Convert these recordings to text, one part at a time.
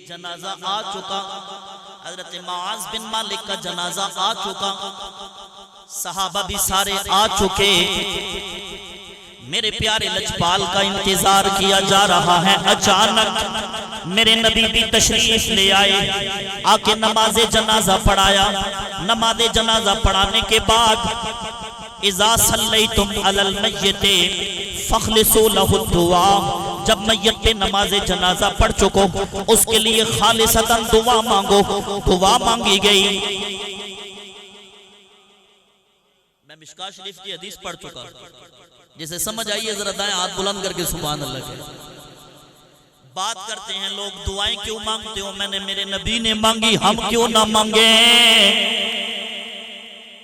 جنازہ آ چکا، حضرت معاذ بن مالک کا جنازہ آ چکا، صحابہ بھی سارے آ چکے، میرے پیارے لجپال کا انتظار کیا جا رہا ہے۔ اچانک میرے نبی بھی تشریف لے آئے، آ کے نماز جنازہ پڑھایا۔ نماز جنازہ پڑھانے کے بعد اذا صلیتم علی المیت فخلصوا لہ الدعاء، جب میت پہ نماز جنازہ پڑھ چکو اس کے لیے خالصتاً دعا مانگو۔ دعا مانگی گئی۔ میں مشکاہ شریف کی حدیث پڑھ چکا، جسے سمجھ آئیے ذرا دائیں ہاتھ بلند کر کے سبحان اللہ کہے۔ بات کرتے ہیں لوگ دعائیں کیوں مانگتے ہو، میں نے میرے نبی نے مانگی، ہم کیوں نہ مانگیں؟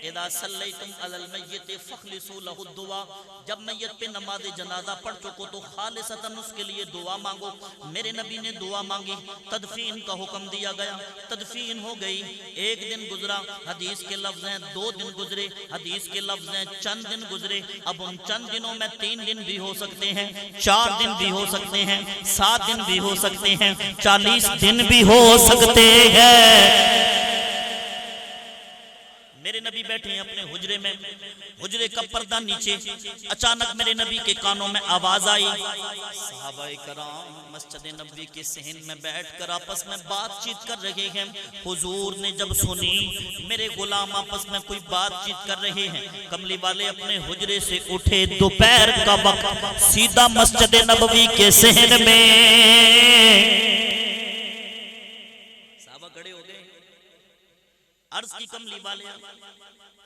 اذا صلیتم علی المیت فخلصوا لہ الدعاء، جب میت پہ نماز جنازہ پڑھ چکو تو خالصتاً اس کے لیے دعا مانگو۔ میرے نبی نے دعا مانگی، تدفین کا حکم دیا گیا، تدفین ہو گئی۔ ایک دن گزرا، حدیث کے لفظ ہیں 2 دن گزرے، حدیث کے لفظ ہیں چند دن گزرے۔ اب ان چند دنوں میں 3 دن بھی ہو سکتے ہیں، 4 دن بھی ہو سکتے ہیں، 7 دن بھی ہو سکتے ہیں، 40 دن بھی ہو سکتے ہیں۔ میرے نبی بیٹھے ہیں اپنے حجرے میں، حجرے کا پردہ نیچے، اچانک میرے نبی کے کانوں میں آواز آئی۔ صحابہ کرام مسجد نبوی کے صحن میں بیٹھ کر آپس میں بات چیت کر رہے ہیں۔ حضور نے جب سنی میرے غلام آپس میں کوئی بات چیت کر رہے ہیں، کملی والے اپنے حجرے سے اٹھے، دوپہر کا وقت، سیدھا مسجد نبوی کے صحن میں صحابہ کھڑے ہو گئے۔ عرض کی کملی والے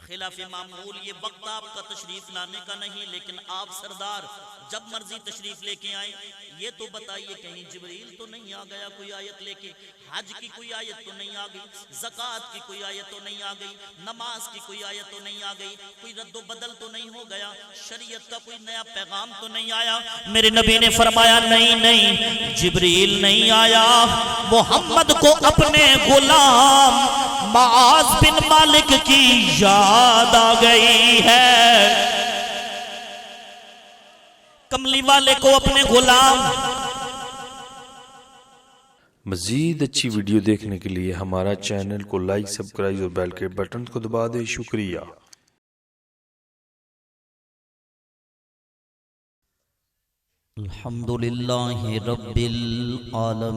خلاف معمول یہ وقت آپ کا تشریف لانے کا نہیں، لیکن آپ سردار جب مرضی تشریف لے کے آئیں، یہ تو بتائیے کہیں جبریل تو نہیں آ گیا کوئی آیت لے کے، حج کی کوئی آیت تو نہیں آ گئی، زکوٰۃ کی کوئی آیت تو نہیں آ گئی، نماز کی کوئی آیت تو نہیں آ گئی، کوئی رد و بدل تو نہیں ہو گیا، شریعت کا کوئی نیا پیغام تو نہیں آیا؟ میرے نبی نے فرمایا نہیں، جبریل نہیں آیا، محمد کو اپنے غلام معاذ بن مالک کی یاد آ گئی ہے۔ کملی والے کو اپنے غلام۔ مزید اچھی ویڈیو دیکھنے کے لیے ہمارا چینل کو لائک، سبسکرائب اور بیل کے بٹن کو دبا دیں۔ شکریہ۔ الحمدللہ رب العالمین،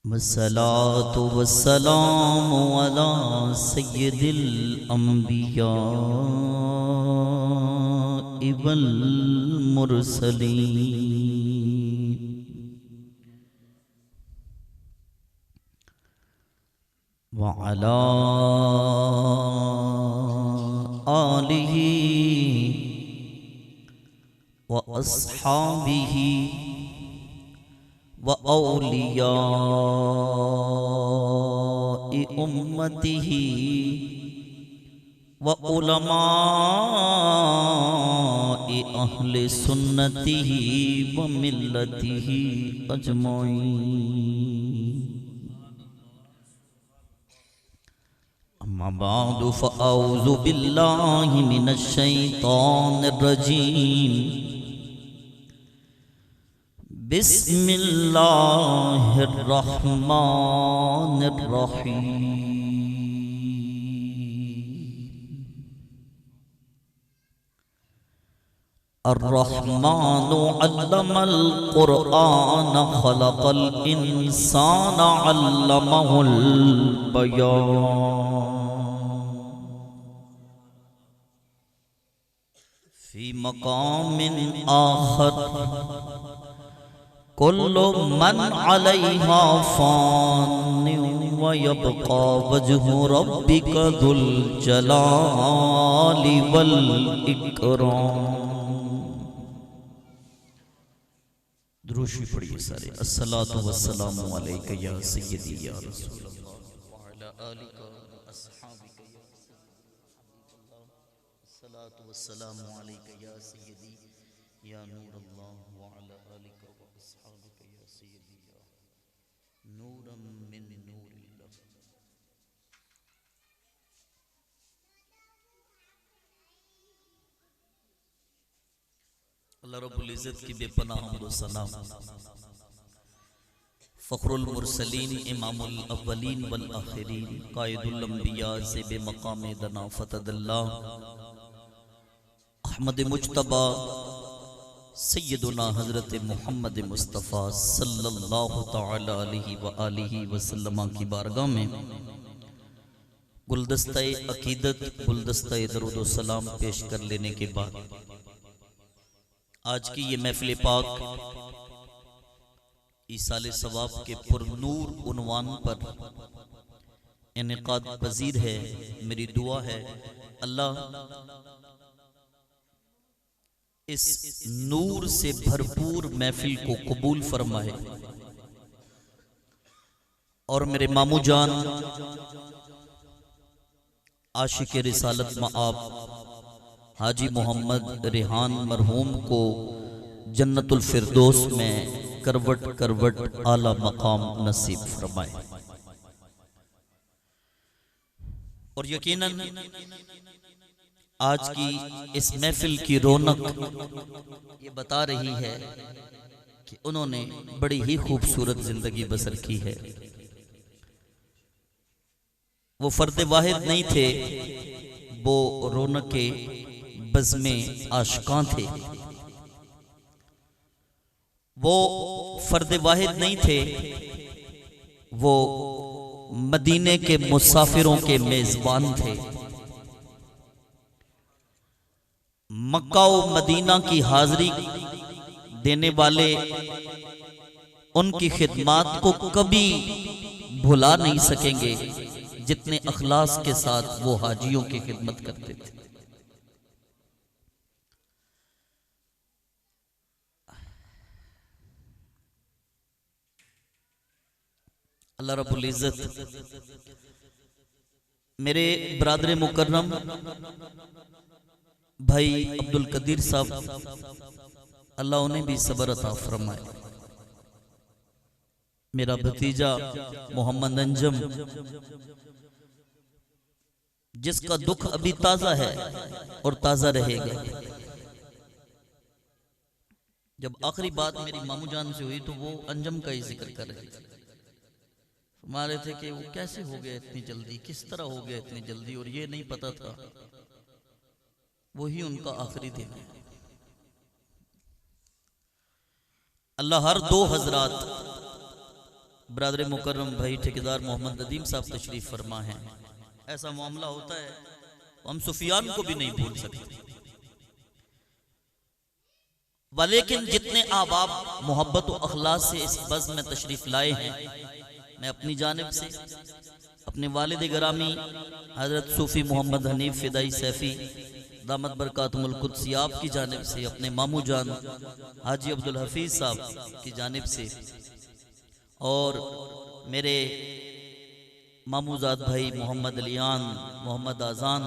والصلاة والسلام على سید الانبیاء والمرسلین، وعلى آلہ وأصحابہ وأولیاء أمته وعلماء أهل سنته وملته أجمعين، أما بعد فأعوذ بالله من الشيطان الرجيم، بسم اللہ الرحمن الرحیم، الرحمن علم القرآن خلق الانسان علمہ البیان، فی مقام آخر کل من علیہا فان ویبقى وجہ ربک ذو الجلال والاکرام۔ دروشی پڑھیے سارے۔ الصلاۃ والسلام علیک یا سیدی یا رسول اللہ وعلی آلک واصحابک یا سیدی، الصلاۃ والسلام علیک یا سیدی یا نور اللہ وعلی آلک واصحابک یا سیدی یا نورا من نور اللہ۔ اللہ رب العزت کی بے پناہ حمد و ثنا، فخر المرسلین امام الاولین والآخرین قائد الانبیاء زیب مقام دنا فتد اللہ احمد مجتبی سیدنا حضرت محمد مصطفیٰ صلی اللہ تعالی علیہ وآلہ وسلم کی بارگاہ میں گلدستہ عقیدت، گلدستہ درود و سلام پیش کر لینے کے بعد آج کی یہ محفل پاک ایصال ثواب کے پر نور عنوان پر انعقاد پذیر ہے۔ میری دعا ہے اللہ اس نور سے بھرپور محفل کو قبول فرمائے اور میرے مامو جان عاشق رسالت مآب حاجی محمد ریحان مرحوم کو جنت الفردوس میں کروٹ کروٹ اعلی مقام نصیب فرمائے، اور یقیناً آج کی اس محفل کی رونق یہ بتا رہی ہے کہ انہوں نے بڑی ہی خوبصورت زندگی بسر کی ہے۔ وہ فرد واحد نہیں تھے، وہ رونق بزم عاشقاں تھے۔ وہ فرد واحد نہیں تھے، وہ مدینے کے مسافروں کے میزبان تھے۔ مکہ و مدینہ کی حاضری دینے والے ان کی خدمات کو کبھی بھلا نہیں سکیں گے جتنے اخلاص کے ساتھ وہ حاجیوں کی خدمت کرتے تھے۔ اللہ رب العزت میرے برادر مکرم بھائی عبدالقدیر صاحب، اللہ انہیں بھی صبر عطا فرمائے۔ میرا بھتیجا محمد انجم، جس کا دکھ ابھی تازہ ہے اور تازہ رہے گا۔ جب آخری بات میری مامو جان سے ہوئی تو وہ انجم کا ہی ذکر کر رہے تھے، فرما رہے تھے کہ وہ کیسے ہو گیا اتنی جلدی، کس طرح ہو گیا اتنی جلدی، اور یہ نہیں پتا تھا وہی ان کا آخری دن ہے۔ اللہ ہر دو حضرات برادر مکرم بھائی ٹھیکیدار محمد ندیم صاحب تشریف فرما ہیں، ایسا معاملہ ہوتا ہے ہم سفیان کو بھی نہیں بھول سکتے، ولیکن جتنے احباب محبت و اخلاص سے اس بزم میں تشریف لائے ہیں، میں اپنی جانب سے اپنے والد گرامی حضرت صوفی محمد حنیف فدائی سیفی دامت برکاتہم القدسی آپ کی جانب سے، اپنے مامو جان حاجی عبدالحفیظ صاحب کی جانب سے، اور میرے ماموزاد بھائی محمد علیان، محمد آزان،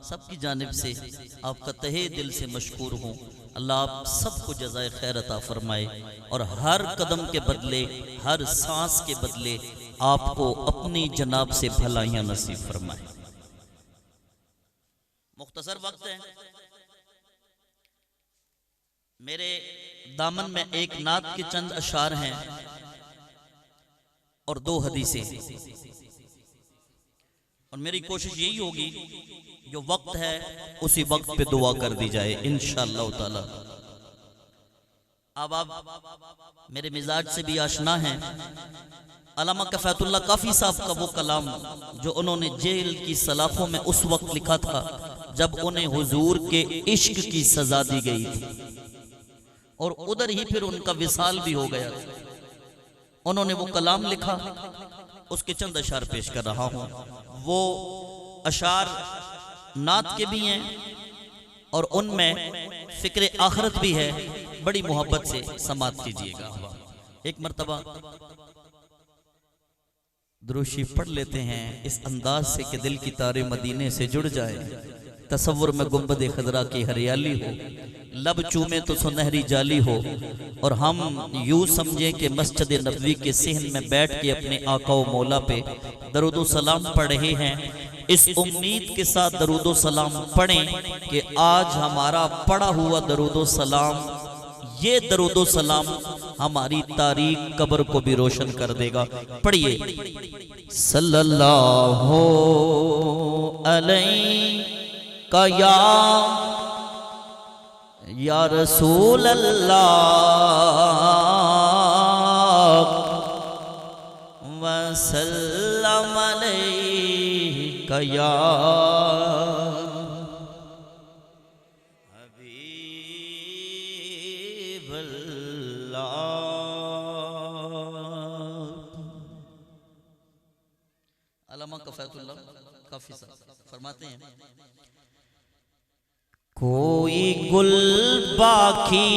سب کی جانب سے آپ کا تہہ دل سے مشکور ہوں۔ اللہ آپ سب کو جزائے خیر عطا فرمائے اور ہر قدم کے بدلے، ہر سانس کے بدلے آپ کو اپنی جناب سے بھلائیاں نصیب فرمائے۔ مختصر وقت ہے، میرے دامن میں ایک نعت کے چند اشعار ہیں اور 2 حدیثیں، اور میری کوشش یہی ہوگی جو وقت ہے اسی وقت پہ دعا کر دی جائے انشاءاللہ تعالی۔ اب آپ میرے مزاج سے بھی آشنا ہیں، علامہ کفایت اللہ کافی صاحب کا وہ کلام جو انہوں نے جیل کی سلاخوں میں اس وقت لکھا تھا جب انہیں حضور کے عشق کی سزا دی گئی تھی، اور ادھر ہی پھر ان کا وصال بھی ہو گیا تھا۔ انہوں نے وہ کلام لکھا، اس کے چند اشعار پیش کر رہا ہوں۔ وہ اشعار نعت کے بھی ہیں اور ان میں فکر آخرت بھی ہے، بڑی محبت سے سماعت کیجئے گا۔ ایک مرتبہ دروشی پڑھ لیتے ہیں اس انداز سے کہ دل کی تارے مدینے سے جڑ جائے، تصور میں گنبد خضرا کی ہریالی ہو، لب چومے تو سنہری جالی ہو، اور ہم یوں سمجھیں کہ مسجد نبوی کے صحن میں بیٹھ کے اپنے آقا و مولا پہ درود و سلام پڑھ رہے ہیں۔ اس امید کے ساتھ درود و سلام پڑھیں کہ آج ہمارا پڑھا ہوا درود و سلام یہ درود و سلام ہماری تاریک قبر کو بھی روشن کر دے گا. پڑھیے صلی اللہ علیہ یا رسول اللہ وسلم علیہ یا حبیب اللہ. علامہ کفایت اللہ کافی صاحب فرماتے ہیں کوئی گل باقی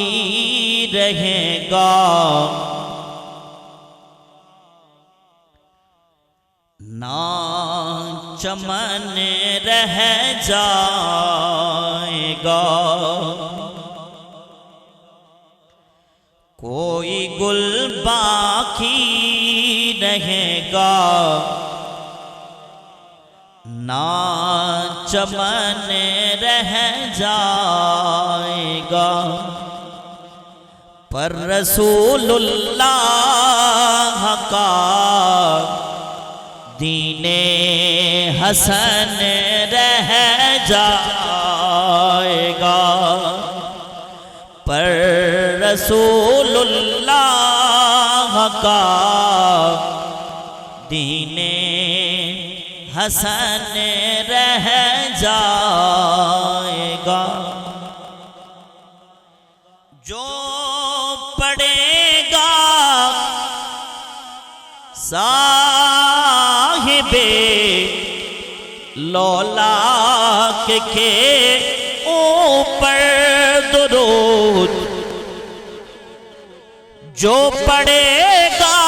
رہے گا نہ چمن رہ جائے گا. کوئی گل باقی رہے گا نہ چمن رہ جائے گا. پر رسول اللہ کا دین حسن رہ جائے گا. پر رسول اللہ کا دین حسن رہ جائے گا. جو پڑھے گا صاحب لولاک کے اوپر درود، جو پڑھے گا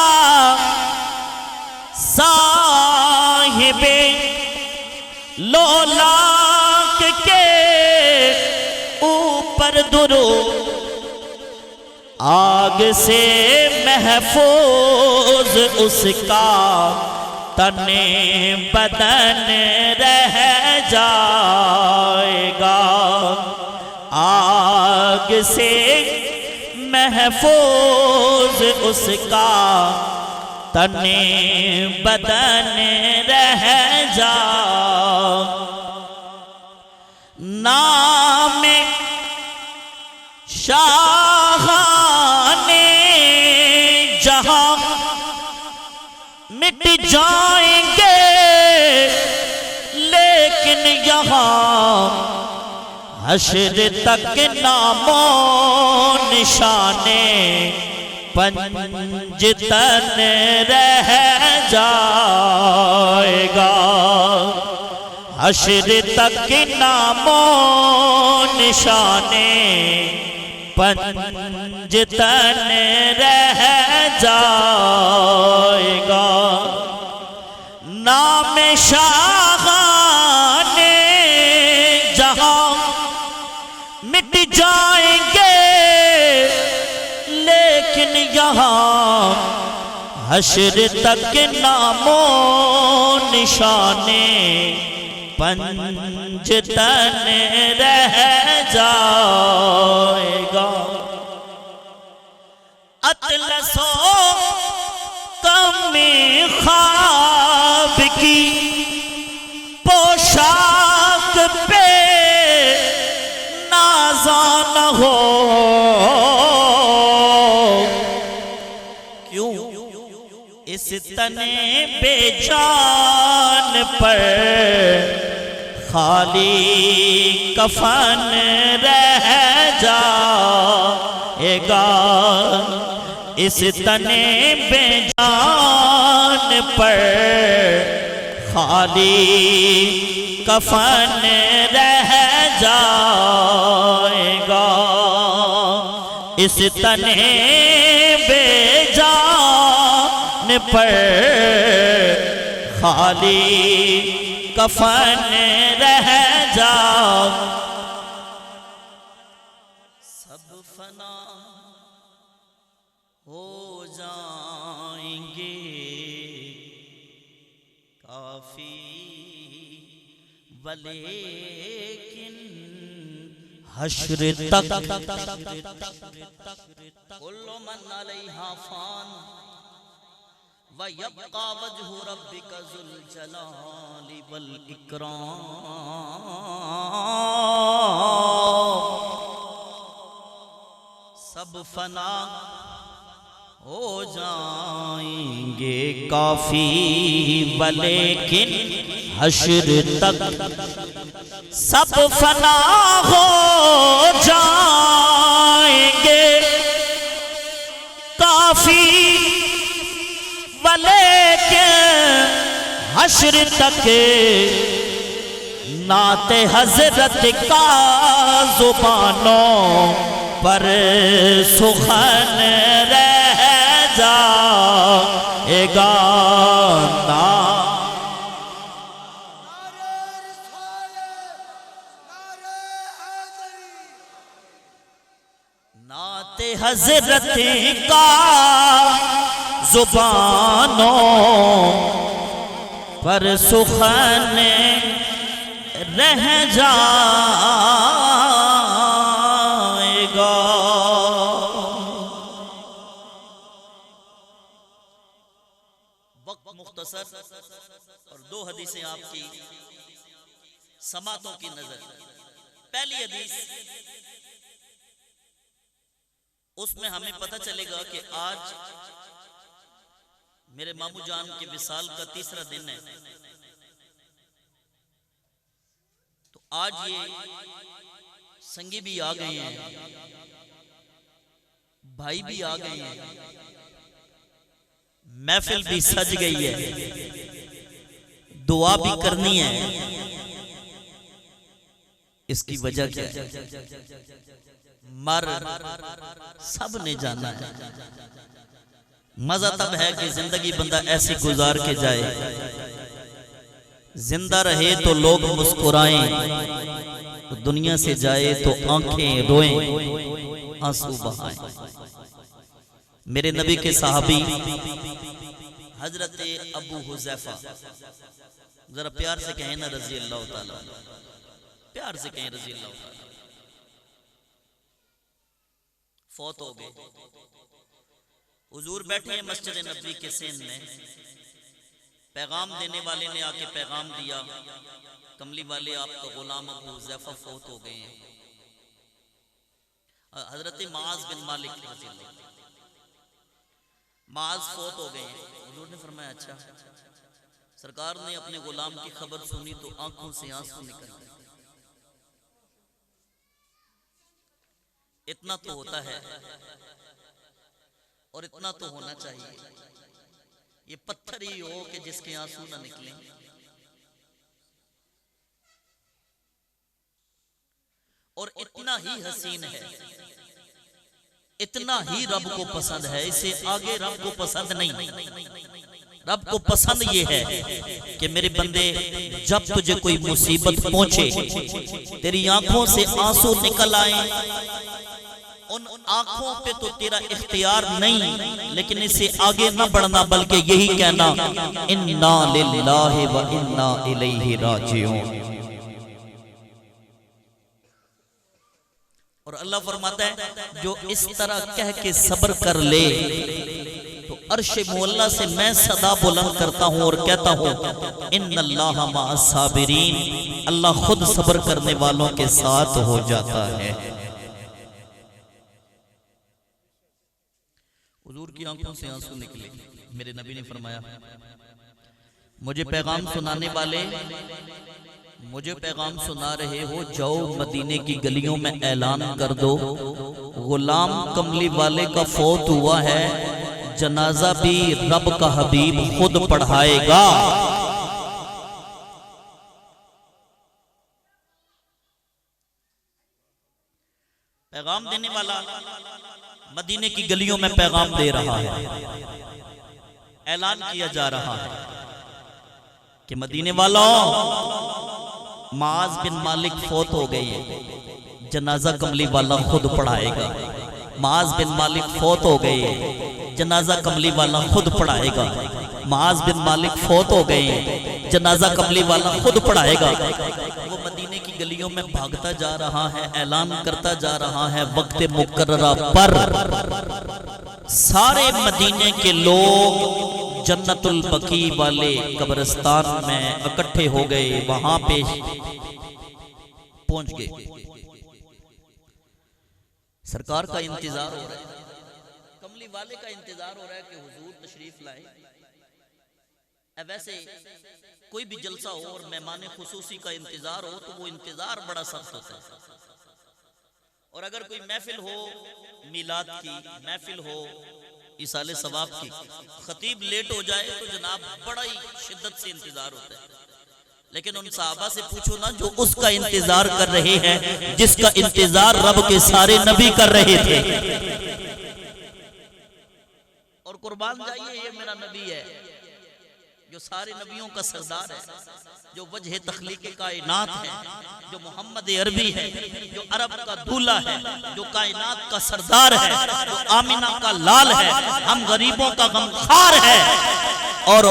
صاحب لولاک کے اوپر درود، آگ سے محفوظ اس کا تن بدن رہ جائے گا. آگ سے محفوظ اس کا تن بدن رہ جائے. نام شاہان جہاں مٹ جائیں گے لیکن یہاں حشر تک نام و نشانے پنجتن رہ جائے گا. حشر تک نام و نشانے پنجتن رہ جائے گا. نام شاہان جہاں مٹ جائیں گے لیکن یہاں حشر تک نام و نشانے پنجتن رہ جائے گا. اطلس و کم خواب کی پوشاک پہ نازان ہو، کیوں اس تن بے جان پر خالی کفن رہ جائے گا. اس تن بے جان پر خالی کفن رہ جائے گا. اس تن بے جان پر خالی کفن رہ جائے. سب فنا ہو جائیں گے کافی ولیکن حشر تک کل من علیہا فان وَيَبْقَى وَجْهُ رَبِّكَ ذُو الْجَلَالِ وَالْإِكْرَامِ سب فنا ہو جائیں گے کافی ولیکن حشر تک سب فنا ہو جائیں گے کافی ولیکن حشر تک نعت حضرت کا زبانوں پر سخن رہ جائے گا نعت حضرت کا زبانوں پر سخن رہ جائے گا وقت مختصر اور دو حدیثیں آپ کی سماعتوں کی نظر پہلی حدیث اس میں ہمیں پتہ چلے گا کہ آج میرے مامو جان کے وصال کا تیسرا دن ہے تو آج یہ سنگی بھی آ گئے ہیں بھائی بھی آ گئے ہیں محفل بھی سج گئی ہے دعا بھی کرنی ہے اس کی وجہ کیا ہے مر سب نے جانا ہے مزہ تب ہے کہ زندگی بندہ ایسی گزار کے جائے زندہ رہے تو لوگ مسکرائیں دنیا سے جائے تو آنکھیں روئیں آنسو بہائیں میرے نبی کے صحابی حضرت ابو حذیفہ ذرا پیار سے کہیں نا رضی اللہ تعالیٰ پیار سے کہیں رضی اللہ تعالیٰ فوت ہو گئے حضور بیٹھے ہیں مسجد نبوی کے سین میں پیغام دینے والے نے آکے پیغام دیا کملی والے آپ کا غلام ابو حذیفہ فوت ہو گئے ہیں حضرت معاذ بن مالک رضی اللہ معاذ فوت ہو گئے ہیں حضور نے فرمایا اچھا سرکار نے اپنے غلام کی خبر سنی تو آنکھوں سے آنسو نکل گئے اتنا تو ہوتا ہے اور اتنا تو ہونا چاہیے یہ پتھر ہی ہو کہ جس کے آنسو نہ نکلیں اور اتنا ہی حسین ہے اتنا ہی رب کو پسند ہے اسے آگے رب کو پسند نہیں رب کو پسند یہ ہے کہ میرے بندے جب تجھے کوئی مصیبت پہنچے تیری آنکھوں سے آنسو نکل آئیں ان آنکھوں پہ تو تیرا اختیار نہیں لیکن اسے آگے نہ بڑھنا بلکہ یہی کہنا انا للہ و انا الیہ راجعون اور اللہ فرماتا ہے جو اس طرح کہہ کے صبر کر لے تو عرش معلیٰ سے میں صدا بلند کرتا ہوں اور کہتا ہوں ان اللہ مع الصابرین اللہ خود صبر کرنے والوں کے ساتھ ہو جاتا ہے حضور کی آنکھوں سے آنسو نکلے میرے نبی نے فرمایا مجھے پیغام سنانے والے مجھے پیغام سنا رہے ہو جاؤ مدینے کی گلیوں میں اعلان کر دو غلام کملی والے کا فوت ہوا ہے جنازہ بھی رب کا حبیب خود پڑھائے گا پیغام دینے والا مدینے کی گلیوں میں پیغام دے رہا ہے اعلان کیا جا رہا ہے کہ مدینے والوں معاذ بن مالک فوت ہو گئی ہے جنازہ کملی والا خود پڑھائے گا معاذ بن مالک فوت ہو گئی ہے جنازہ کملی والا خود پڑھائے گا معاذ بن مالک فوت ہو گئے جنازہ قبلی والا خود پڑھائے گا۔ وہ مدینے کی گلیوں میں بھاگتا جا رہا ہے، اعلان کرتا جا رہا ہے، وقت مقررہ پر سارے مدینے کے لوگ جنت البقیع والے قبرستان میں اکٹھے ہو گئے، وہاں پہ پہنچ گئے۔ سرکار کا انتظار ہو رہا ہے، کملی والے کا انتظار ہو رہا ہے کہ حضور تشریف لائیں۔ ویسے کوئی بھی جلسہ ہو اور مہمان خصوصی کا انتظار ہو تو وہ انتظار بڑا سخت ہوتا ہے، اور اگر کوئی محفل ہو میلاد کی، محفل ہو ایصال ثواب کی، خطیب لیٹ ہو جائے تو جناب بڑا ہی شدت سے انتظار ہوتا ہے۔ لیکن ان صحابہ سے پوچھو نا جو اس کا انتظار کر رہے ہیں جس کا انتظار رب کے سارے نبی کر رہے تھے، اور قربان جائیے یہ میرا نبی ہے جو سارے نبیوں کا سردار ہے، جو وجہ تخلیق کائنات ہے، جو محمد عربی ہے، جو عرب کا دولہ ہے، جو کائنات کا سردار ہے، جو آمنہ کا لال ہے، ہم غریبوں کا غمخوار ہے، اور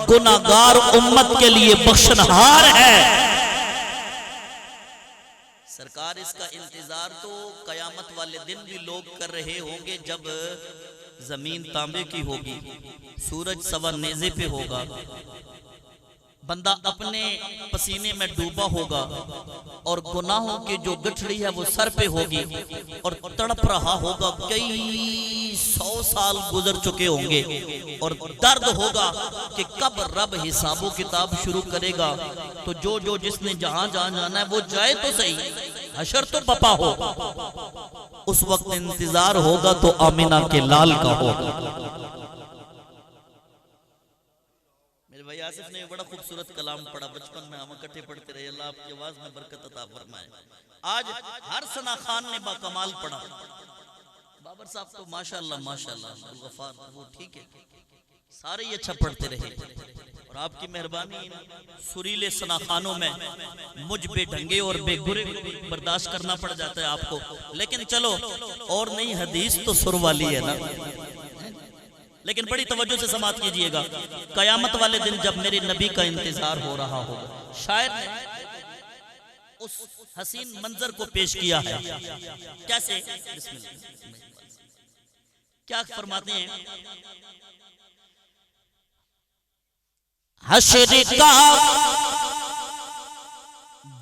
گناہگار امت کے لیے بخشنہار ہے۔ سرکار اس کا انتظار تو قیامت والے دن بھی لوگ کر رہے ہوں گے، جب زمین تانبے کی ہوگی، سورج سوا نیزے پہ ہوگا، بندہ اپنے پسینے میں ڈوبا ہوگا، اور گناہوں کی جو گٹھڑی ہے وہ سر پہ ہوگی، اور تڑپ رہا ہوگا، کئی 100 سال گزر چکے ہوں گے، اور درد ہوگا کہ کب رب حساب و کتاب شروع کرے گا۔ تو جو جس نے جہاں جانا ہے وہ جائے تو صحیح، حشر تو بپا ہو، اس وقت انتظار ہوگا تو آمنہ کے لال کا ہوگا۔ میرے بھائی آصف نے بڑا خوبصورت کلام پڑھا، بچپن میں ہم اکٹھے پڑھتے رہے، اللہ آپ کی آواز میں برکت عطا فرمائے۔ آج ہر ثنا خان نے با کمال پڑھا، بابر صاحب تو ماشاءاللہ ماشاءاللہ الغفار، وہ ٹھیک ہے، سارے ہی اچھا پڑھتے رہے، اور آپ کی مہربانی سریلے ثنا خانوں میں مجھ بے ڈھنگے اور بے گرے برداشت کرنا پڑ جاتا ہے آپ کو، لیکن چلو اور نہیں، حدیث تو سر والی ہے نا۔ لیکن بڑی توجہ سے سماعت کیجئے گا، قیامت والے دن جب میرے نبی کا انتظار ہو رہا ہوگا، شاعر نے اس حسین منظر کو پیش کیا ہے، کیسے؟ بسم اللہ، کیا فرماتے ہیں؟ حشر کا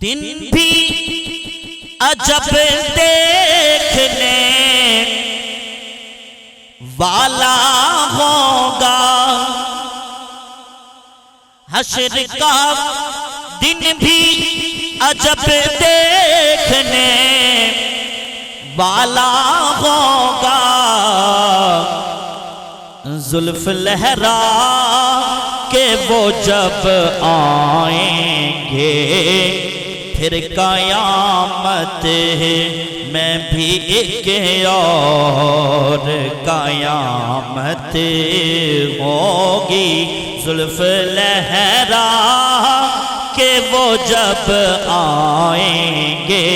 دن بھی عجب دیکھنے والا ہوگا، حشر کا دن بھی عجب دیکھنے والا ہوگا، زلف لہرا کہ وہ جب آئیں گے پھر قیامت میں بھی ایک اور قیامت ہوگی، زلف لہرا کہ وہ جب آئیں گے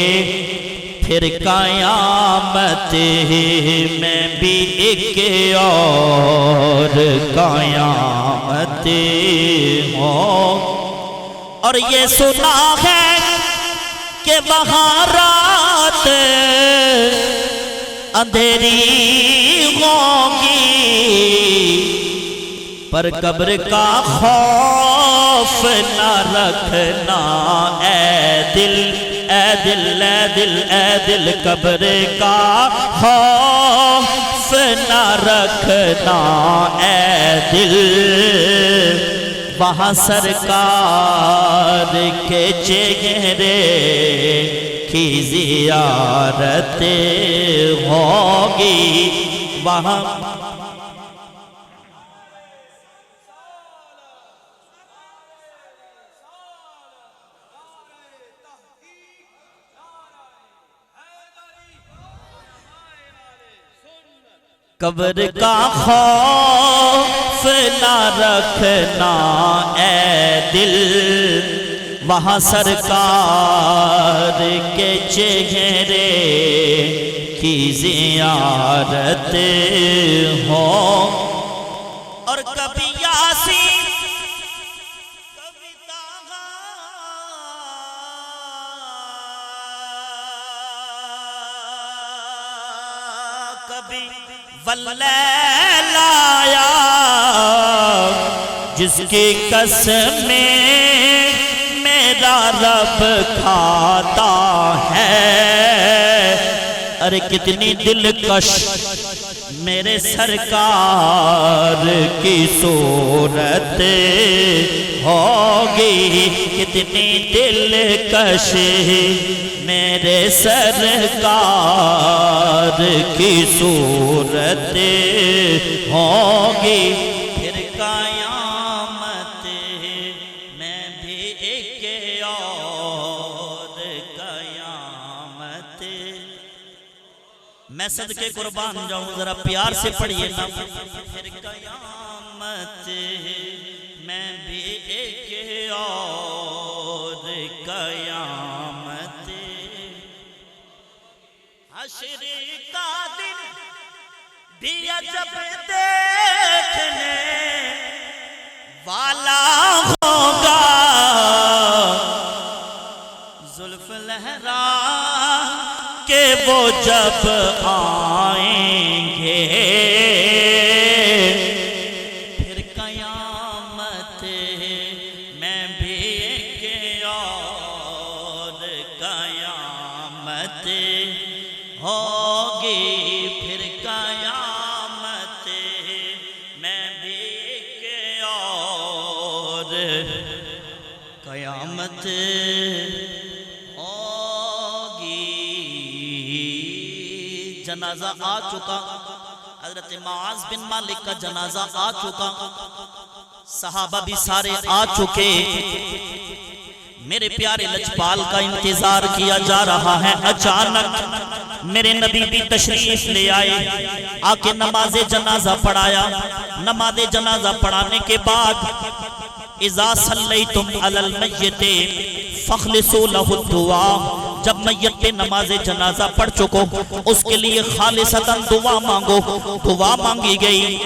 پھر قیامت میں بھی ایک اور قیامت ہو۔ اور یہ سنا ہے کہ وہاں رات اندھیری ہوگی، پر قبر کا خوف نہ رکھنا اے دل، اے دل، اے دل، اے دل، قبر کا خوف نہ رکھنا اے دل، وہاں سرکار کے چہرے کی زیارت ہوگی، وہاں قبر کا خوف نہ رکھنا اے دل، وہاں سرکار کے چہرے کی زیارت ہو۔ اور کبھی یاسین کبھی کبھی واللیل آیا جس کی قسمیں میرا رب کھاتا ہے. ارے کتنی دلکش میرے سرکار کی صورت ہوگی, کتنی دلکش میرے سرکار کی صورت ہوگی. پھر قیامت میں بھی ایک اور قیامت. میں صدقے قربان جاؤں, ذرا پیار سے پڑھئے نا. پھر قیامت میں بھی ایک اور قیامت. حشر کا دن بھی عجب دیکھنے والا ہوگا, زلف لہرا کہ وہ جب آئیں گے. پھر قیامت میں بھی ایک اور قیامت ہوگی. پھر قیامت میں بھی ایک اور قیامت جنازہ آ چکا. حضرت معاذ بن مالک کا جنازہ آ چکا, صحابہ بھی سارے آ چکے. میرے پیارے لجپال کا انتظار کیا جا رہا ہے. اچانک میرے نبی بھی تشریف لے آئے, آ کے نماز جنازہ پڑھایا. نماز جنازہ پڑھانے کے بعد اذا صلیتم علی المیت فخلصوا لہ الدعاء, جب میت پہ نماز جنازہ پڑھ چکو اس کے لیے خالصتاً دعا مانگو. دعا مانگی گئی.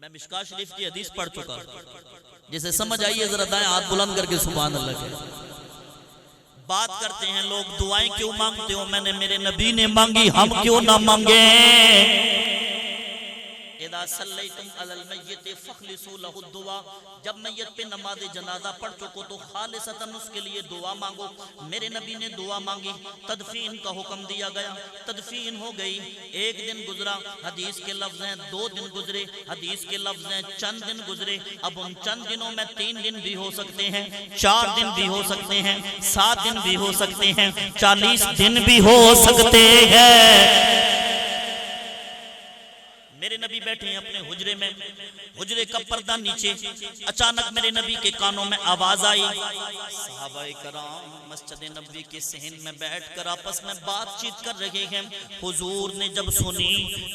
میں مشکاہ شریف کی حدیث پڑھ چکا, جسے سمجھ آئیے ذرا دائیں ہاتھ بلند کر کے سبحان اللہ کہے. بات کرتے ہیں لوگ دعائیں کیوں مانگتے ہو, میں نے میرے نبی نے مانگی, ہم کیوں نہ مانگیں. اذا صلیتم علی المیت فخلصوا لہ الدعاء, جب میت پہ نماز جنازہ پڑھ چکو تو خالصتاً اس کے لیے دعا مانگو. میرے نبی نے دعا مانگی, تدفین کا حکم دیا گیا. تدفین ہو گئی. ایک دن گزرا, حدیث کے لفظ ہیں 2 دن گزرے, حدیث کے لفظ ہیں چند دن گزرے. اب ان چند دنوں میں 3 دن بھی ہو سکتے ہیں, 4 دن بھی ہو سکتے ہیں, 7 دن بھی ہو سکتے ہیں, 40 دن بھی ہو سکتے ہیں. میرے نبی بیٹھے ہیں اپنے حجرے میں, حجرے کا پردہ نیچے. اچانک میرے نبی کے کانوں میں آواز آئی. صحابہ کرام مسجد نبوی کے صحن میں بیٹھ کر آپس میں بات چیت کر رہے ہیں. حضور نے جب سنی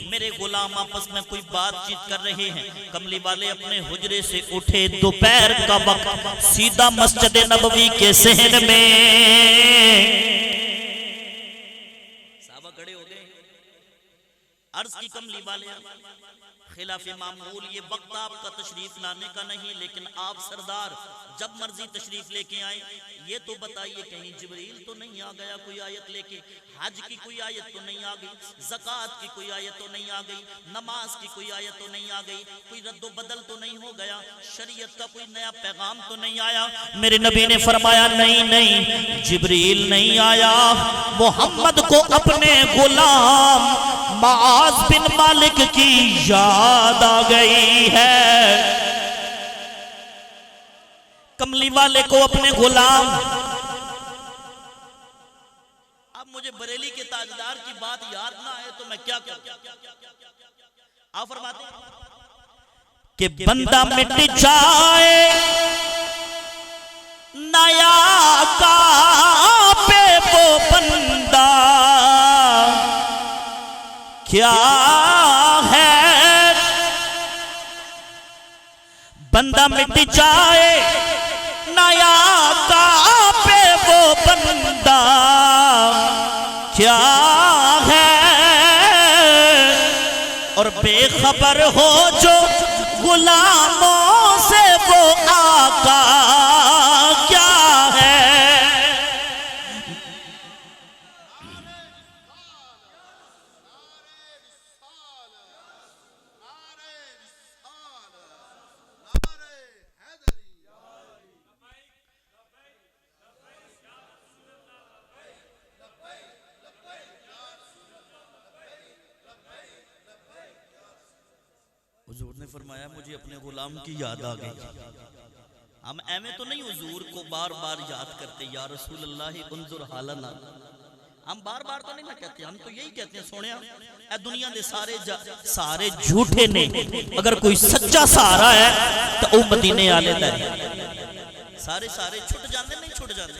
میرے غلام آپس میں کوئی بات چیت کر رہے ہیں, کملی والے اپنے حجرے سے اٹھے. دوپہر کا وقت, سیدھا مسجد نبوی کے صحن میں صحابہ کھڑے ہو گئے. عرض کی کملی والے خلاف معمول, یہ وقت آپ کا تشریف لانے کا نہیں, لیکن آپ سردار جب مرضی تشریف لے کے آئیں. یہ تو بتائیے کہیں جبریل تو نہیں آ گیا کوئی آیت لے کے, حج کی کوئی آیت تو نہیں آ گئی, زکوٰۃ کی کوئی آیت تو نہیں آ گئی, نماز کی کوئی آیت تو نہیں آ گئی, کوئی رد و بدل تو نہیں ہو گیا, شریعت کا کوئی نیا پیغام تو نہیں آیا. میرے نبی نے فرمایا نہیں, جبریل نہیں آیا. محمد کو اپنے غلام معاذ بن مالک کی یاد آ گئی ہے. کملی والے کو اپنے غلام. اب مجھے بریلی کے تاجدار کی بات یاد نہ آئے تو میں کیا کروں. آپ فرماتے ہیں کہ بندہ مٹ جائے نیا کعبے وہ بندہ کیا ہے. بندہ مٹ جائے نیا کعبے وہ بندہ کیا ہے, اور بے خبر ہو جو غلاموں سے وہ آقا کیا ہے. حضور نے فرمایا مجھے اپنے غلام کی یاد آ گئی. ہم ایویں تو نہیں حضور کو بار بار یاد کرتے یا رسول اللہ انظر حالنا. ہم بار بار تو نہیں نہ کہتے, ہم تو یہی کہتے ہیں سونیا اے دنیا دے سارے جھوٹے نے, اگر کوئی سچا سہارا ہے تو او مدینے والے دا ہے. سارے چھٹ جاندے نہیں چھٹ جاندے,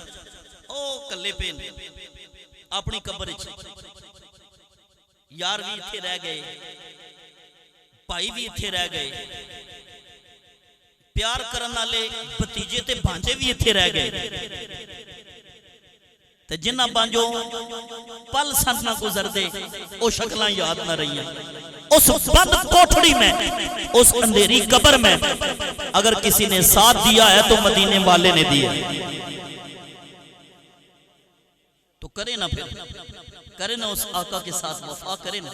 او کلے پے نے اپنی قبر وچ, یار بھی ایتھے رہ گئے, بھائی بھی ایتھے رہ گئے, پیار کرن والے بھتیجے تے بھانجے بھی ایتھے رہ گئے, تے جنہ بانجو پل سن نہ گزر دے او شکلاں یاد نہ رہی ہیں. اس بند کوٹھڑی میں, اس اندھیری قبر میں اگر کسی نے ساتھ دیا ہے تو مدینے والے نے دیا, تو کرے نا, پھر کرے نا اس آقا کے ساتھ وفا کرے نا.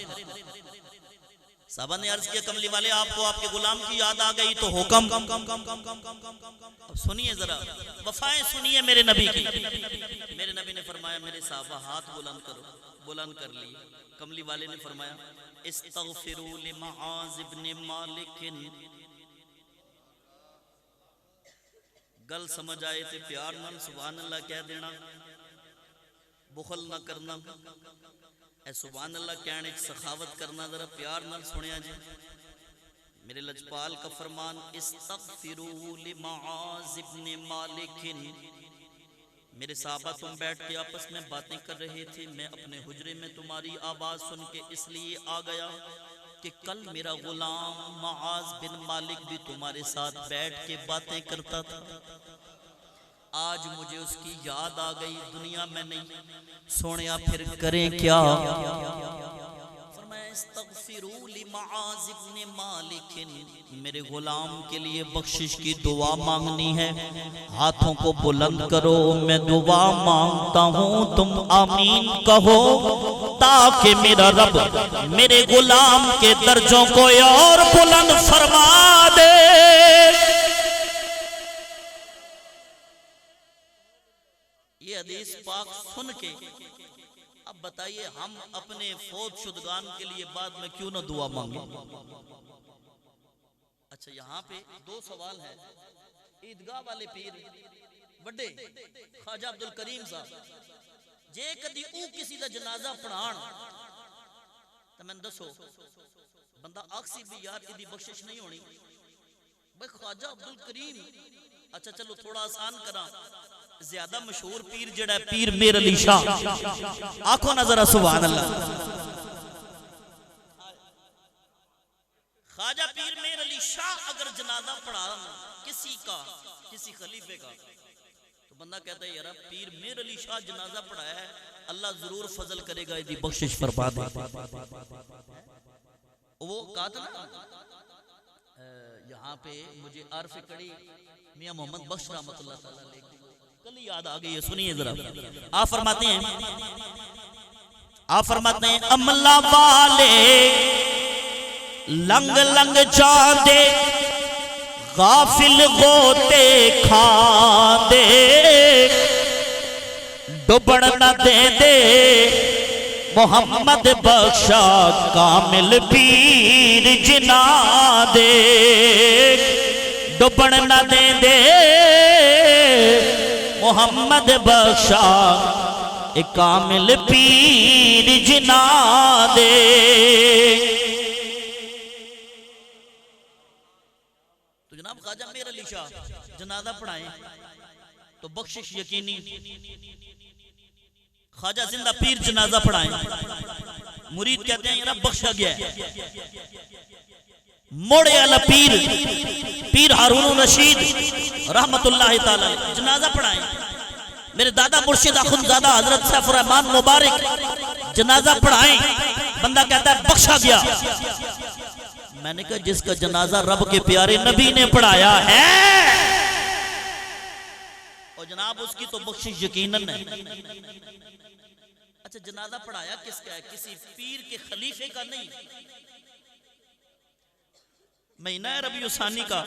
صحابہ نے عرض کیا کملی والے آپ کو آپ کے غلام کی یاد آ گئی تو حکم. اب سنیے ذرا وفائیں سنیے میرے نبی کی. میرے نبی نے فرمایا میرے صحابہ ہاتھ بلند کرو, بلند کر لی. کملی والے نے فرمایا استغفروا لمعاذ ابن مالک. گل سمجھ آئے تھے پیار نال سبحان اللہ کہہ دینا, بخل نہ کرنا, اے سبحان اللہ کہنے سخاوت کرنا. ذرا پیار نال سنیا جی میرے لجپال کا فرمان استغفروا لمعاذ ابن مالک. میرے صحابہ تم بیٹھ کے آپس میں باتیں کر رہے تھے, میں اپنے حجرے میں تمہاری آواز سن کے اس لیے آ گیا کہ کل میرا غلام معاذ بن مالک بھی تمہارے ساتھ بیٹھ کے باتیں کرتا تھا, آج مجھے اس کی یاد آ گئی, دنیا میں نہیں. سونیا پھر کریں کیا؟ فرمایا استغفروا لمعاذ بن مالک, میرے غلام کے لیے بخشش کی دعا مانگنی ہے. ہاتھوں کو بلند کرو, میں دعا مانگتا ہوں, تم آمین کہو تاکہ میرا رب میرے غلام کے درجوں کو اور بلند فرما دے. یہ حدیث پاک سن کے اب بتائیے ہم اپنے فوت شدگان کے لیے بعد میں کیوں نہ دعا مانگیں. اچھا یہاں پہ دو سوال ہے. عیدگاہ والے پیر بڑے خواجہ عبدالکریم صاحب جے کدی او کسی دا جنازہ پڑھان تو میں دسو بندہ آکسی بھی یار ادھی بخشش نہیں ہونی بھائی خواجہ عبدالکریم. اچھا چلو تھوڑا آسان کرا, زیادہ مشہور پیر جڑا ہے پیر میر علی شاہ, آنکھوں نظر سبحان اللہ. خواجہ پیر میر علی شاہ اگر جنازہ پڑھا کسی کا, کسی خلیفے کا, تو بندہ کہتا ہے یار پیر میر علی شاہ جنازہ پڑھایا ہے, اللہ ضرور فضل کرے گا, یہ بخشش فرما دے. وہ کہا تھا نا یہاں پہ مجھے عارف کڑی میاں محمد بخش رحمت اللہ تعالیٰ علیہ کل یاد آ گئی ہے, سنیے ذرا. آپ فرماتے ہیں عملہ والے لنگ لنگ چاندے غافل غوطے کھاندے, ڈبڑ نہ دے دے محمد بخشا کامل پیر جنا دے, ڈبڑ نہ دے دے محمد بخشا ایک کامل پیر جنا دے. تو جناب خواجہ میر علی شاہ جنازہ پڑھائیں تو بخشش یقینی. خواجہ زندہ پیر جنازہ پڑھائیں, مرید کہتے ہیں یہ بخشا گیا ہے. موڑے والا پیر پیر ہارون رشید رحمت اللہ تعالی جنازہ پڑھائیں. میرے دادا مرشد اخندزادہ حضرت سیف الرحمن مبارک جنازہ پڑھائیں, بندہ کہتا ہے بخشا گیا. میں نے کہا جس کا جنازہ رب کے پیارے نبی نے پڑھایا ہے اور جناب اس کی تو بخشش یقیناً ہے. اچھا جنازہ پڑھایا کس کا ہے؟ کسی پیر کے خلیفے کا نہیں. مہینہ ربیع ثانی کا,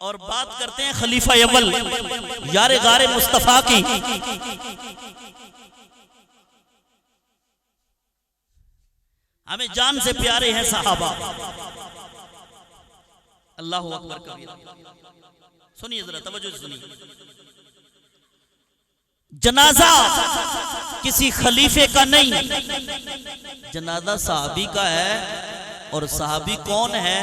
اور بات کرتے ہیں خلیفہ اول یار غار مصطفیٰ کی. ہمیں جان سے پیارے ہیں صحابہ, اللہ اکبر کبیرہ. سنیے ذرا توجہ سے سنیے. جنازہ کسی خلیفے کا نہیں، جنازہ صحابی کا ہے. اور صحابی کون ہے؟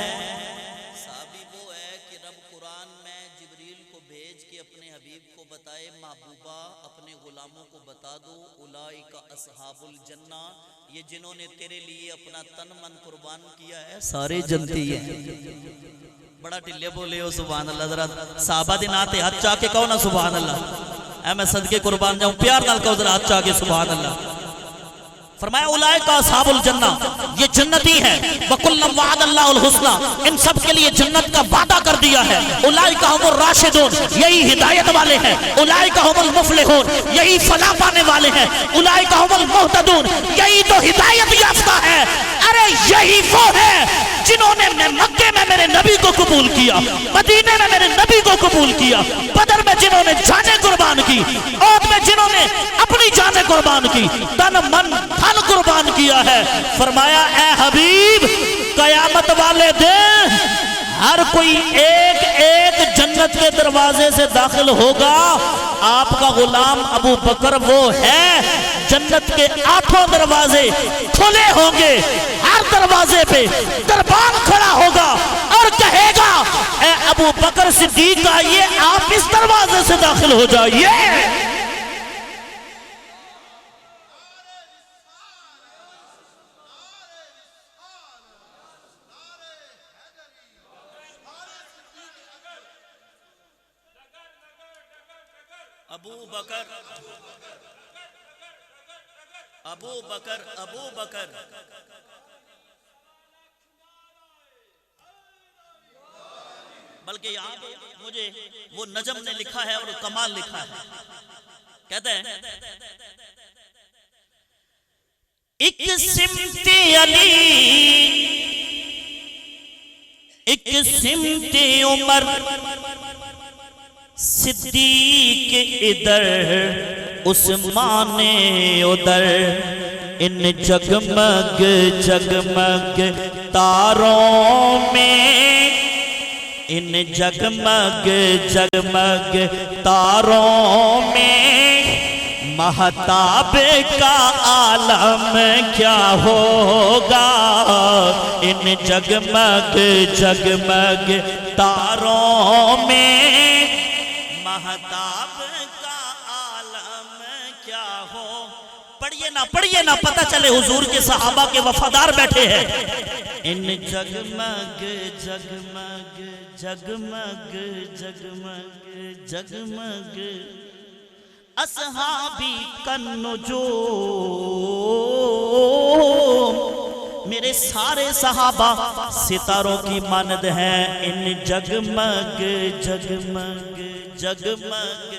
صحابی وہ ہے کہ رب قرآن میں جبریل کو بھیج کے اپنے حبیب کو بتائے محبوبہ اپنے غلاموں کو بتا دو اولئک اصحاب الجنہ، یہ جنہوں نے تیرے لیے اپنا تن من قربان کیا ہے سارے جنتی ہیں. بڑا ٹلے بولے ہو سبحان اللہ. ذرا صحابہ دن آتے ہاتھ چاہ کے کہو نا سبحان اللہ. اے میں صدقے قربان جاؤں پیار نال کہو ذرا ہاتھ چاہ کے سبحان اللہ. فرمایا اولئک اصحاب الجنہ، یہ جنتی ہیں. وَكُلًّا وَعَدَ اللَّهُ الْحُسْنَى، ان سب کے لیے جنت کا وعدہ کر دیا ہے. اولئک هم الراشدون، یہی ہدایت والے ہیں. اولئک هم المفلحون، یہی فلاح پانے والے ہیں. اولئک هم المهتدون، یہی تو ہدایت یافتہ ہے. ارے یہی وہ ہے جنہوں نے مکے میں میرے نبی کو قبول کیا، مدینے میں میرے نبی کو قبول کیا، بدر میں جنہوں نے جانیں قربان کی، احد میں جنہوں نے اپنی جانیں قربان کی، تن من دھن قربان کیا ہے. فرمایا اے حبیب قیامت والے دن ہر کوئی ایک ایک جنت کے دروازے سے داخل ہوگا. آپ کا غلام ابو بکر وہ ہے جنت کے 8 دروازے کھلے ہوں گے. ہر دروازے پہ دربان کھڑا ہوگا اور کہے گا اے ابو بکر صدیق آئیے آپ اس دروازے سے داخل ہو جائیے. ابو بکر ابو بکر ابو بکر بلکہ یہاں مجھے وہ نجم نے لکھا ہے اور کمال لکھا ہے. کہتے ہیں ایک سمت علی ایک سمت عمر صدیق ادھر عثمان ادھر، ان جگمگ جگمگ تاروں میں، ان جگمگ جگمگ تاروں میں مہتاب کا عالم کیا ہوگا. ان جگمگ جگمگ تاروں میں مہتاب کا عالم کیا ہو. پڑھیے نہ پتہ چلے حضور کے صحابہ کے وفادار بیٹھے ہیں. ان جگمگ جگمگ جگمگ جگمگ جگمگ اصحابی کالنجوم، میرے سارے صحابہ ستاروں کی مانند ہیں. ان جگمگ جگمگ جگمگ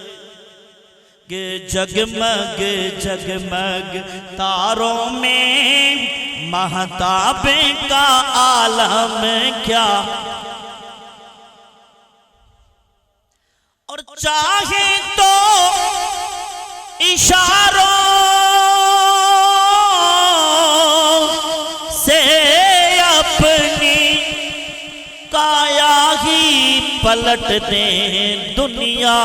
جگمگ جگمگ تاروں میں مہتاب کا عالم کیا. اور چاہے تو اشاروں سے اپنی کایا ہی پلٹ دیں دنیا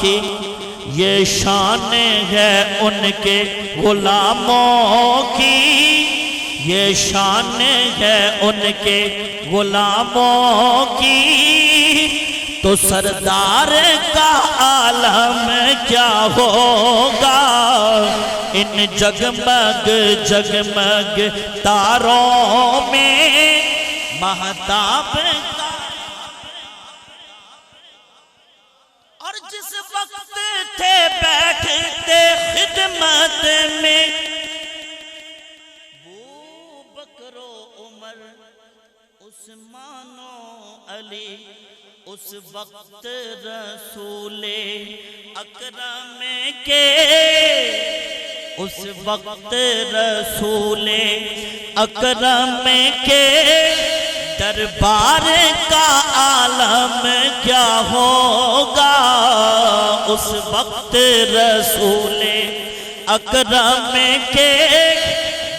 کی. یہ شان ہے ان کے غلاموں کی، یہ شان ہے ان کے غلاموں کی. تو سردار کا عالم کیا ہوگا. ان جگمگ جگمگ تاروں میں مہتاب کا. اور جس وقت تھے بیٹھتے خدمت میں ابو بکر و عمر عثمان و علی، اس وقت رسول اکرم کے، اس وقت رسول اکرم کے دربار کا عالم کیا ہوگا. اس وقت رسول اکرم کے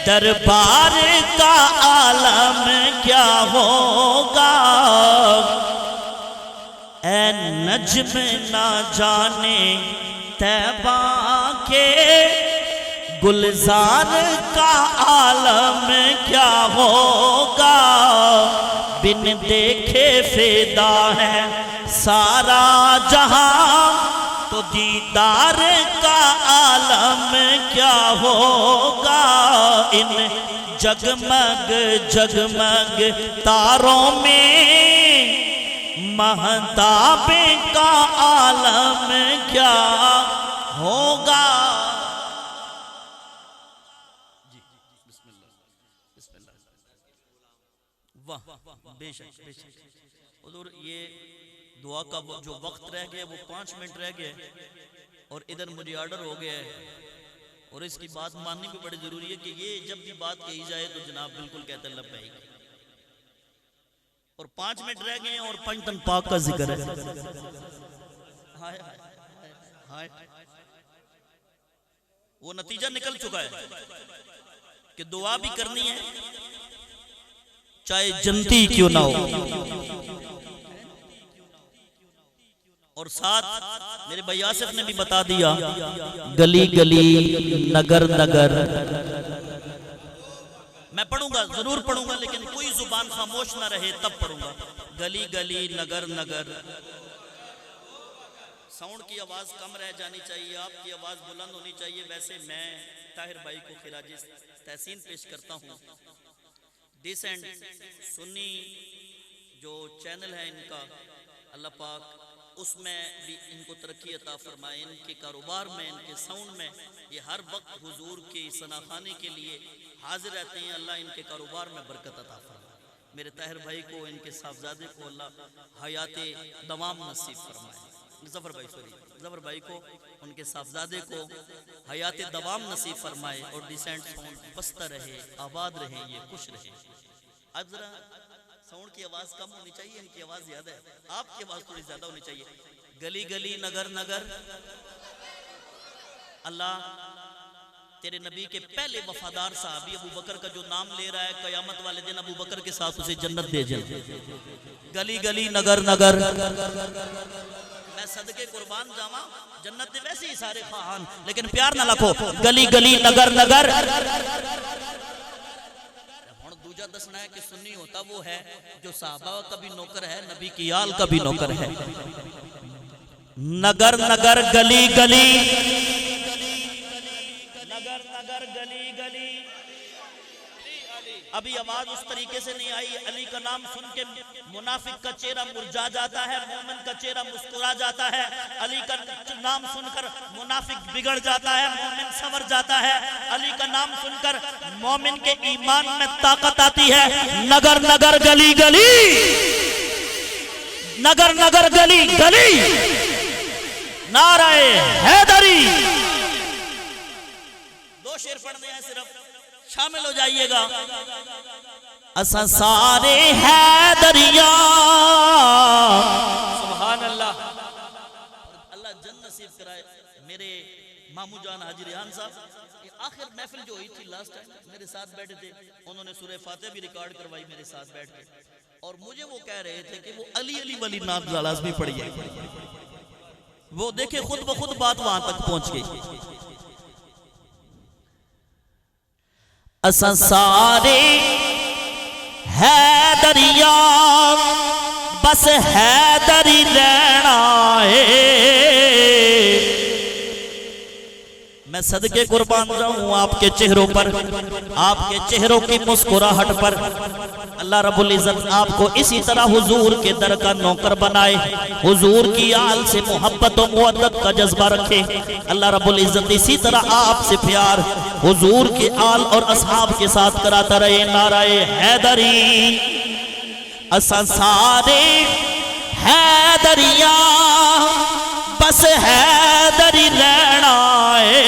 دربار کا عالم کیا ہوگا، اے نجم نہ جانے طیبہ کے گلزار کا عالم کیا ہوگا، بن دیکھے فدا ہے سارا جہاں، تو دیدار کا عالم کیا ہوگا، ان جگمگ جگمگ تاروں میں مہتاب کا عالم کیا ہوگا۔ واہ بے شک بے شک حضور، یہ دعا کا جو وقت رہ گیا وہ 5 منٹ رہ گئے، اور ادھر مجھے آرڈر ہو گیا ہے، اور اس کی بات ماننی بھی بڑی ضروری ہے کہ یہ جب بھی بات کہی جائے تو جناب بالکل کہتے ہیں لبیک، اور 5 منٹ رہ گئے ہیں اور پنجتن پاک کا ذکر ہے۔ ہائے ہائے، وہ نتیجہ نکل چکا ہے کہ دعا بھی کرنی ہے چاہے جنتی کیوں نہ ہو، اور ساتھ میرے بھائی آصف نے بھی بتا دیا، گلی گلی نگر نگر، میں پڑھوں گا ضرور پڑھوں گا لیکن کوئی زبان خاموش نہ رہے تب پڑھوں گا، گلی گلی نگر نگر، ساؤنڈ کی آواز کم رہ جانی چاہیے، آپ کی آواز بلند ہونی چاہیے۔ ویسے میں طاہر بھائی کو خراج تحسین پیش کرتا ہوں، ڈیسنٹ سنی جو چینل ہے ان کا، اللہ پاک اس میں بھی ان کو ترقی عطا فرمائے، ان کے کاروبار میں، ان کے ساؤنڈ میں، یہ ہر وقت حضور کی ثناخانی کے لیے حاضر رہتے ہیں، اللہ ان کے کاروبار میں برکت عطا فرمائے۔ میرے طاہر بھائی کو، ان کے صاحبزادے کو اللہ حیات دوام نصیب فرمائے، ظفر بھائی ظفر بھائی کو، ان کے صاحبزادے کو حیات دوام نصیب فرمائے، اور ڈیسنٹ ساؤنڈ بستا رہے، آباد رہے، یہ خوش رہے۔ اب ذرا ساؤنڈ کی آواز کم ہونی چاہیے، ان کی آواز زیادہ ہے، آپ کی آواز تھوڑی زیادہ ہونی چاہیے۔ گلی گلی نگر نگر، اللہ تیرے نبی کے پہلے وفادار صحابی ابو بکر کا جو نام لے رہا ہے، قیامت والے دن ابو بکر کے ساتھ اسے جنت دے جائے۔ گلی گلی نگر نگر، میں صدقے قربان جاواں، جنت دے ویسے ہی سارے خواہان، لیکن پیار نہ لکھو، گلی گلی نگر نگر۔ دوجہ دسنا ہے کہ سنی ہوتا وہ ہے جو صحابہ کا بھی نوکر ہے، نبی کی آل کا بھی نوکر ہے۔ نگر نگر گلی گلی، نگر نگر گلی گلی، ابھی آواز اس طریقے سے نہیں آئی۔ علی کا نام سن کے منافق کا چہرہ مرجھا جاتا ہے، مومن کا چہرہ مسکرا جاتا ہے۔ علی کا نام سن کر منافق بگڑ جاتا ہے، مومن سنور جاتا ہے۔ علی کا نام سن کر مومن کے ایمان میں طاقت آتی ہے۔ نگر نگر گلی گلی، نگر نگر گلی گلی، نعرہ حیدری۔ 2 شعر پڑھنے ہیں صرف، شامل ہو جائیے گا۔ اساں سارے حیدریاں، سبحان اللہ، اللہ جن نصیب کرائے۔ میرے مامو جان حاجی ریحان صاحب، یہ آخر محفل جو ہوئی تھی لاسٹ ٹائم، میرے ساتھ بیٹھے تھے، انہوں نے سورہ فاتحہ بھی ریکارڈ کروائی میرے ساتھ بیٹھ کے، اور مجھے وہ کہہ رہے تھے کہ وہ علی علی والی نعت لازمی پڑھی ہے۔ وہ دیکھیں خود بخود بات وہاں تک پہنچ گئی۔ اساں سارے حیدریاں، بس حیدری رہنا ہے۔ میں صدقے قربان جاؤں آپ کے چہروں پر، آپ کے چہروں کی مسکراہٹ پر۔ اللہ رب العزت آپ کو اسی طرح حضور کے در کا نوکر بنائے، حضور کی آل سے محبت و مودت کا جذبہ رکھے۔ اللہ رب العزت اسی طرح آپ سے پیار حضور کے آل اور اصحاب کے ساتھ کراتا رہے۔ نعرہ حیدری، اساں سارے حیدریاں، بس حیدری رہنا ہے۔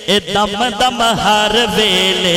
اے دم دم ہر ویلے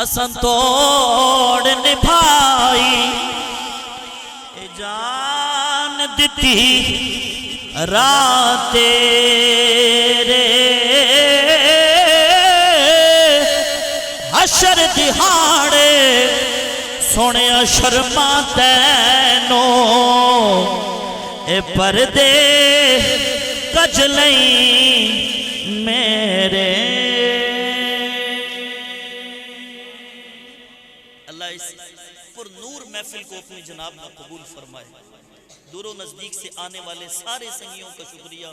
اسن توڑ نبھائی اے جان دتی رات تیرے حشر دہاڑے سونے شرما تینو اے پردے کج لئی میرے اللہ اس پر نور محفل کو اپنی جناب میں قبول فرمائے دور و نزدیک سے آنے والے سارے سنگیوں کا شکریہ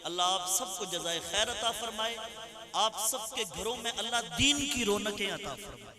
اللہ آپ سب کو جزائے خیر عطا فرمائے آپ سب کے گھروں میں اللہ دین کی رونقیں عطا فرمائے